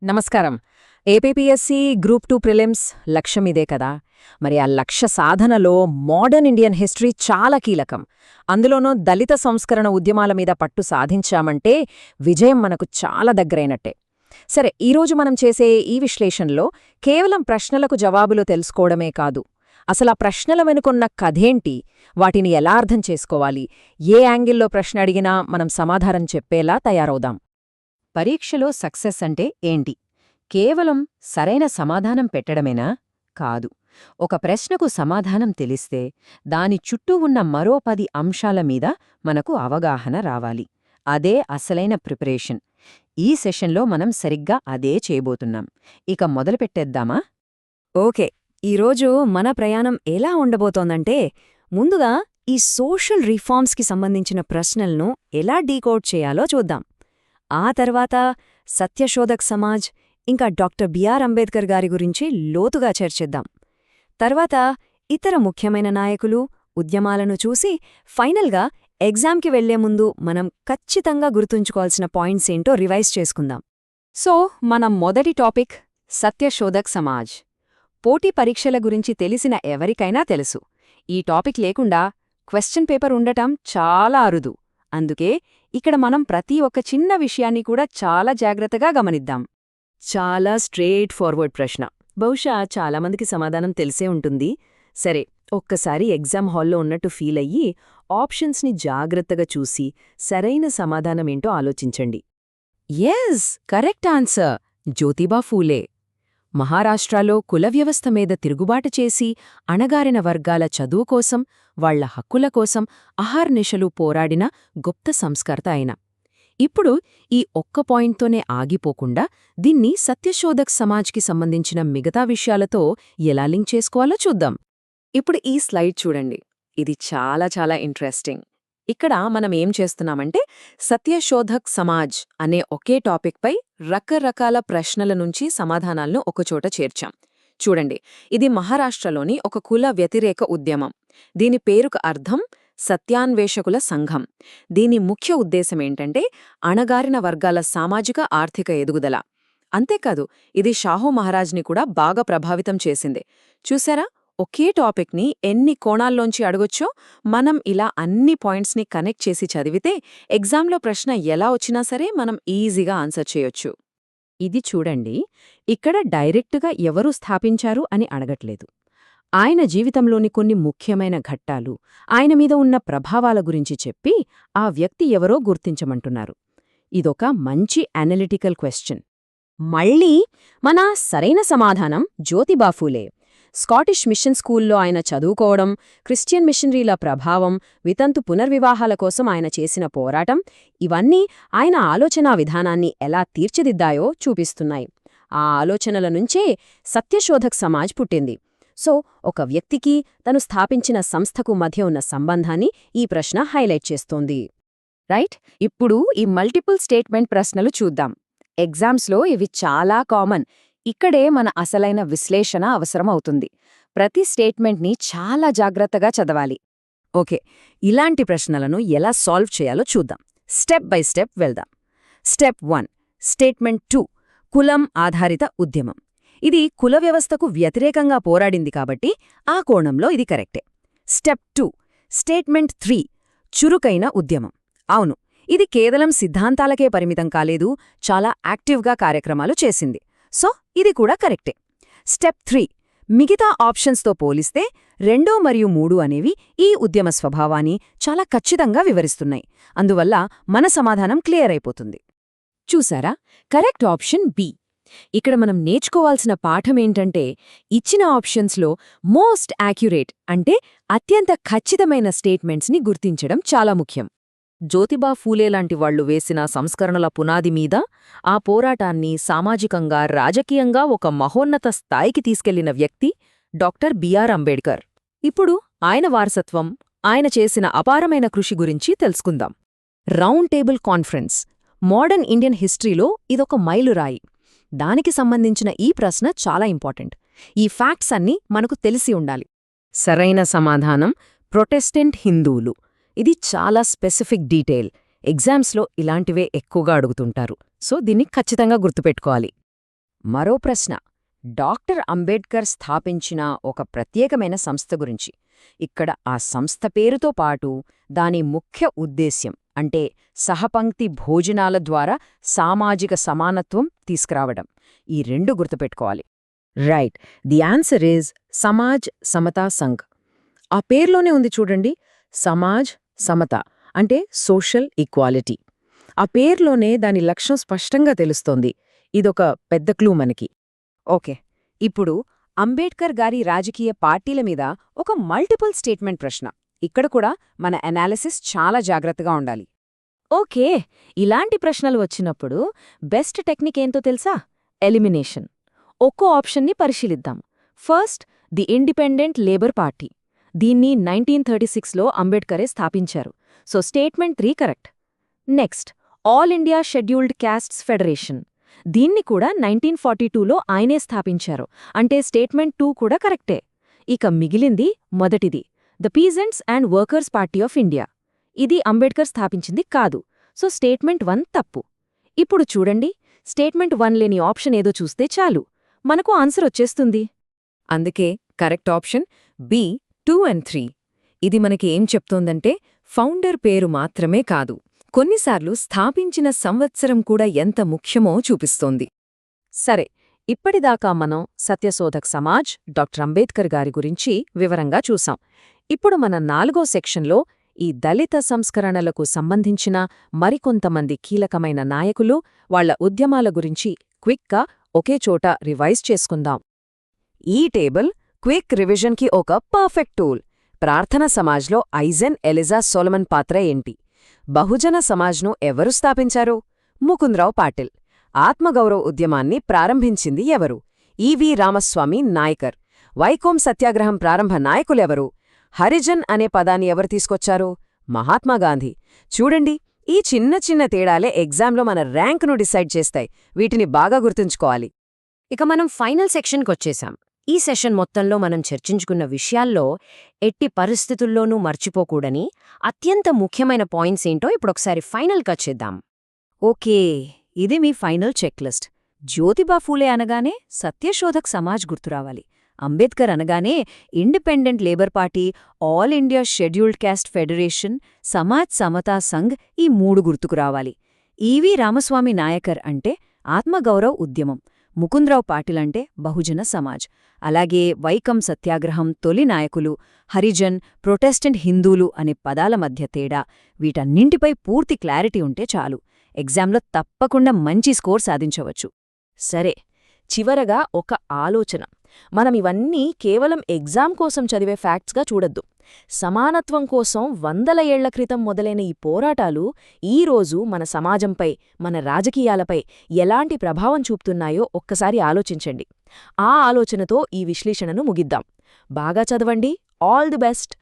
నమస్కారం. APPSC group 2 prelims లక్ష్యం ఇదే కదా. మరి ఆ లక్ష్య సాధనలో మోడర్న్ ఇండియన్ హిస్టరీ చాలా కీలకం. అందులోనూ దళిత సంస్కరణ ఉద్యమాల మీద పట్టు సాధించామంటే విజయం మనకు చాలా దగ్గరైనట్టే. సరే, ఈరోజు మనం చేసే ఈ విశ్లేషణలో కేవలం ప్రశ్నలకు జవాబులు తెలుసుకోవడమే కాదు, అసలా ప్రశ్నల వెనుకున్న కథేంటి, వాటిని ఎలా అర్థం చేసుకోవాలి, ఏ యాంగిల్లో ప్రశ్న అడిగినా మనం సమాధానం చెప్పేలా తయారవుదాం. పరీక్షలో సక్సెస్ అంటే ఏంటి? కేవలం సరైన సమాధానం పెట్టడమేనా? కాదు. ఒక ప్రశ్నకు సమాధానం తెలిస్తే దాని చుట్టూ ఉన్న మరో 10 అంశాల మీద మనకు అవగాహన రావాలి. అదే అసలైన ప్రిపరేషన్. ఈ సెషన్లో మనం సరిగ్గా అదే చేయబోతున్నాం. ఇక మొదలుపెట్టేద్దామా? ఓకే, ఈరోజు మన ప్రయాణం ఎలా ఉండబోతోందంటే, ముందుగా ఈ సోషల్ రిఫార్మ్స్కి సంబంధించిన ప్రశ్నలను ఎలా డీకోడ్ చేయాలో చూద్దాం. ఆ తర్వాత సత్యశోధక్ సమాజ్ ఇంకా డాక్టర్ బిఆర్ అంబేద్కర్ గారి గురించి లోతుగా చర్చిద్దాం. తర్వాత ఇతర ముఖ్యమైన నాయకులు, ఉద్యమాలను చూసి ఫైనల్గా ఎగ్జామ్కి వెళ్లే ముందు మనం ఖచ్చితంగా గుర్తుంచుకోవాల్సిన పాయింట్స్ ఏంటో రివైజ్ చేసుకుందాం. సో, మన మొదటి టాపిక్ సత్యశోధక్ సమాజ్. పోటీ పరీక్షల గురించి తెలిసిన ఎవరికైనా తెలుసు, ఈ టాపిక్ లేకుండా క్వశ్చన్ పేపర్ ఉండటం చాలా అరుదు. అందుకే ఇక్కడ మనం ప్రతి ఒక్క చిన్న విషయాన్ని కూడా చాలా జాగ్రత్తగా గమనిద్దాం. చాలా స్ట్రేట్ ఫార్వర్డ్ ప్రశ్న, బహుశా చాలామందికి సమాధానం తెలిసే ఉంటుంది. సరే, ఒక్కసారి ఎగ్జామ్ హాల్లో ఉన్నట్టు ఫీల్ అయ్యి ఆప్షన్స్ని జాగ్రత్తగా చూసి సరైన సమాధానమేంటో ఆలోచించండి. Yes, correct answer. Jyotiba Phule. మహారాష్ట్రలో కుల వ్యవస్థ మీద తిరుగుబాటు చేసి అణగారిన వర్గాల చదువు కోసం, వాళ్ల హక్కుల కోసం అహర్నిశలు పోరాడిన గొప్ప సంస్కర్త ఆయన. ఇప్పుడు ఈ ఒక్క పాయింట్తోనే ఆగిపోకుండా దీన్ని సత్యశోధక్ సమాజ్కి సంబంధించిన మిగతా విషయాలతో ఎలా లింక్ చేసుకోవాలో చూద్దాం. ఇప్పుడు ఈ స్లైడ్ చూడండి, ఇది చాలా చాలా ఇంట్రెస్టింగ్. ఇక్కడ మనం ఏం చేస్తున్నామంటే, సత్యశోధక్ సమాజ్ అనే ఒకే టాపిక్పై రకరకాల ప్రశ్నల నుంచి సమాధానాలను ఒకచోట చేర్చాం. చూడండి, ఇది మహారాష్ట్రలోని ఒక కుల వ్యతిరేక ఉద్యమం. దీని పేరుకు అర్థం సత్యాన్వేషకుల సంఘం. దీని ముఖ్య ఉద్దేశమేంటంటే అణగారిన వర్గాల సామాజిక ఆర్థిక ఎదుగుదల. అంతేకాదు, ఇది షాహూ మహారాజ్ని కూడా బాగా ప్రభావితం చేసింది. చూసారా, ఒకే టాపిక్ని ఎన్ని కోణాల్లోంచి అడగొచ్చో. మనం ఇలా అన్ని పాయింట్స్ని కనెక్ట్ చేసి చదివితే ఎగ్జామ్లో ప్రశ్న ఎలా వచ్చినా సరే మనం ఈజీగా ఆన్సర్ చేయొచ్చు. ఇది చూడండి, ఇక్కడ డైరెక్టుగా ఎవరు స్థాపించారు అని అడగట్లేదు. ఆయన జీవితంలోని కొన్ని ముఖ్యమైన ఘట్టాలు, ఆయన మీద ఉన్న ప్రభావాల గురించి చెప్పి ఆ వ్యక్తి ఎవరో గుర్తించమంటున్నారు. ఇదొక మంచి అనలిటికల్ క్వశ్చన్. మళ్ళీ మన సరైన సమాధానం జ్యోతిబా ఫూలే. స్కాటిష్ మిషన్ స్కూల్లో ఆయన చదువుకోవడం, క్రిస్టియన్ మిషనరీల ప్రభావం, వితంతు పునర్వివాహాల కోసం ఆయన చేసిన పోరాటం, ఇవన్నీ ఆయన ఆలోచనా విధానాన్ని ఎలా తీర్చిదిద్దాయో చూపిస్తున్నాయి. ఆ ఆలోచనల నుంచే సత్యశోధక్ సమాజ్ పుట్టింది. సో, ఒక వ్యక్తికి తను స్థాపించిన సంస్థకు మధ్య ఉన్న సంబంధాన్ని ఈ ప్రశ్న హైలైట్ చేస్తోంది. రైట్. ఇప్పుడు ఈ మల్టిపుల్ స్టేట్మెంట్ ప్రశ్నలు చూద్దాం. ఎగ్జామ్స్లో ఇవి చాలా కామన్. ఇక్కడే మన అసలైన విశ్లేషణ అవసరమవుతుంది. ప్రతి స్టేట్మెంట్ని చాలా జాగ్రత్తగా చదవాలి. ఓకే, ఇలాంటి ప్రశ్నలను ఎలా సాల్వ్ చేయాలో చూద్దాం. స్టెప్ బై స్టెప్ వెళ్దాం. స్టెప్ 1, స్టేట్మెంట్ 2, కులం ఆధారిత ఉద్యమం. ఇది కుల వ్యవస్థకు వ్యతిరేకంగా పోరాడింది కాబట్టి ఆ కోణంలో ఇది కరెక్టే. స్టెప్ 2, స్టేట్మెంట్ 3, చురుకైన ఉద్యమం. అవును, ఇది కేవలం సిద్ధాంతాలకే పరిమితం కాలేదు, చాలా యాక్టివ్గా కార్యక్రమాలు చేసింది. సో, ఇది కూడా కరెక్టే. స్టెప్ 3, మిగతా ఆప్షన్స్తో పోలిస్తే 2 మరియు 3 అనేవి ఈ ఉద్యమ స్వభావాన్ని చాలా ఖచ్చితంగా వివరిస్తున్నాయి. అందువల్ల మన సమాధానం క్లియర్ అయిపోతుంది. చూసారా, కరెక్ట్ ఆప్షన్ బి. ఇక్కడ మనం నేర్చుకోవాల్సిన పాఠమేంటంటే, ఇచ్చిన ఆప్షన్స్లో మోస్ట్ యాక్యురేట్ అంటే అత్యంత ఖచ్చితమైన స్టేట్మెంట్స్ని గుర్తించడం చాలా ముఖ్యం. జ్యోతిబా ఫూలే లాంటి వాళ్లు వేసిన సంస్కరణల పునాది మీద ఆ పోరాటాన్ని సామాజికంగా, రాజకీయంగా ఒక మహోన్నత స్థాయికి తీసుకెళ్లిన వ్యక్తి డాక్టర్ బిఆర్ అంబేడ్కర్. ఇప్పుడు ఆయన వారసత్వం, ఆయన చేసిన అపారమైన కృషి గురించి తెలుసుకుందాం. Round table conference modern Indian హిస్టరీలో ఇదొక మైలురాయి. దానికి సంబంధించిన ఈ ప్రశ్న చాలా ఇంపార్టెంట్. ఈ ఫ్యాక్ట్స్ అన్నీ మనకు తెలిసి ఉండాలి. సరైన సమాధానం ప్రొటెస్టెంట్ హిందువులు. ఇది చాలా స్పెసిఫిక్ డీటెయిల్. ఎగ్జామ్స్లో ఇలాంటివే ఎక్కువగా అడుగుతుంటారు. సో, దీన్ని ఖచ్చితంగా గుర్తుపెట్టుకోవాలి. మరో ప్రశ్న, డాక్టర్ అంబేడ్కర్ స్థాపించిన ఒక ప్రత్యేకమైన సంస్థ గురించి. ఇక్కడ ఆ సంస్థ పేరుతో పాటు దాని ముఖ్య ఉద్దేశ్యం అంటే సహపంక్తి భోజనాల ద్వారా సామాజిక సమానత్వం తీసుకురావడం. ఈ రెండు గుర్తుపెట్టుకోవాలి. Right, the answer is Samaj Samata Sangh. ఆ పేర్లోనే ఉంది చూడండి, సమాజ్ సమత అంటే సోషల్ ఈక్వాలిటీ. ఆ పేర్లోనే దాని లక్ష్యం స్పష్టంగా తెలుస్తోంది. ఇదొక పెద్ద క్లూ మనకి. ఓకే, ఇప్పుడు అంబేడ్కర్ గారి రాజకీయ పార్టీల మీద ఒక మల్టిపుల్ స్టేట్మెంట్ ప్రశ్న. ఇక్కడ కూడా మన అనాలిసిస్ చాలా జాగ్రత్తగా ఉండాలి. ఓకే, ఇలాంటి ప్రశ్నలు వచ్చినప్పుడు బెస్ట్ టెక్నిక్ ఏంతో తెలుసా? ఎలిమినేషన్. ఒక్కో ఆప్షన్ని పరిశీలిద్దాం. First, the independent Labour party. దీన్ని 1936లో అంబేడ్కరే స్థాపించారు. So statement 3 correct. Next, all India scheduled castes federation. దీన్ని కూడా 1942లో ఆయనే స్థాపించారు. అంటే స్టేట్మెంట్ 2 కూడా కరెక్టే. ఇక మిగిలింది మొదటిది, the peasants and workers party of India. ఇది అంబేడ్కర్ స్థాపించింది కాదు. సో స్టేట్మెంట్ 1 తప్పు. ఇప్పుడు చూడండి, స్టేట్మెంట్ 1 లేని ఆప్షన్ ఏదో చూస్తే చాలు, మనకు ఆన్సర్ వచ్చేస్తుంది. అందుకే కరెక్ట్ ఆప్షన్ బి 2 and 3. ఇది మనకి ఏం చెప్తోందంటే, ఫౌండర్ పేరు మాత్రమే కాదు, కొన్నిసార్లు స్థాపించిన సంవత్సరం కూడా ఎంత ముఖ్యమో చూపిస్తోంది. సరే, ఇప్పటిదాకా మనం సత్యశోధక్ సమాజ్, డాక్టర్ అంబేద్కర్ గారి గురించి వివరంగా చూసాం. ఇప్పుడు మన 4వ సెక్షన్లో ఈ దళిత సంస్కరణలకు సంబంధించిన మరికొంతమంది కీలకమైన నాయకులు, వాళ్ల ఉద్యమాల గురించి క్విక్గా ఒకే చోట రివైజ్ చేసుకుందాం. ఈ టేబుల్ క్విక్ రివిజన్కి ఒక పర్ఫెక్ట్ టూల్. ప్రార్థన సమాజ్లో ఐజెన్ ఎలిజా సోలమన్ పాత్ర ఏంటి? బహుజన సమాజ్ను ఎవరు స్థాపించారు? ముకుందరావు పాటిల్. ఆత్మగౌరవ ఉద్యమాన్ని ప్రారంభించింది ఎవరు? ఈవి రామస్వామి నాయకర్. వైకోం సత్యాగ్రహం ప్రారంభ నాయకులెవరు? హరిజన్ అనే పదాన్ని ఎవరు తీసుకొచ్చారు? మహాత్మాగాంధీ. చూడండి, ఈ చిన్న చిన్న తేడాలే ఎగ్జామ్లో మన ర్యాంకును డిసైడ్ చేస్తాయి. వీటిని బాగా గుర్తుంచుకోవాలి. ఇక మనం ఫైనల్ సెక్షన్కొచ్చేశాం. ఈ సెషన్ మొత్తంలో మనం చర్చించుకున్న విషయాల్లో ఎట్టి పరిస్థితుల్లోనూ మర్చిపోకూడని అత్యంత ముఖ్యమైన పాయింట్స్ ఏంటో ఇప్పుడొకసారి ఫైనల్గా చేద్దాం. ఓకే, ఇది మీ ఫైనల్ చెక్లిస్ట్. జ్యోతిబా ఫూలే అనగానే సత్యశోధక్ సమాజ్ గుర్తురావాలి. అంబేద్కర్ అనగానే Independent Labour Party, All India Scheduled Caste Federation, Samaj Samata Sangh ఈ 3 గుర్తుకురావాలి. ఈవి రామస్వామి నాయకర్ అంటే ఆత్మగౌరవ్ ఉద్యమం, ముకుందరావు పాటిలంటే బహుజన సమాజ్, అలాగే వైకం సత్యాగ్రహం తొలి నాయకులు, హరిజన్, ప్రొటెస్టెంట్ హిందూలు అనే పదాల మధ్య తేడా. వీటన్నింటిపై పూర్తి క్లారిటీ ఉంటే చాలు, ఎగ్జామ్లో తప్పకుండా మంచి స్కోర్ సాధించవచ్చు. సరే, చివరగా ఒక ఆలోచన. మనం ఇవన్నీ కేవలం ఎగ్జామ్ కోసం చదివే ఫ్యాక్ట్స్గా చూడొద్దు. సమానత్వం కోసం 100 ఏళ్ల క్రితం మొదలైన ఈ పోరాటాలు ఈరోజు మన సమాజంపై, మన రాజకీయాలపై ఎలాంటి ప్రభావం చూపుతున్నాయో ఒక్కసారి ఆలోచించండి. ఆ ఆలోచనతో ఈ విశ్లేషణను ముగిద్దాం. బాగా చదవండి. All the best.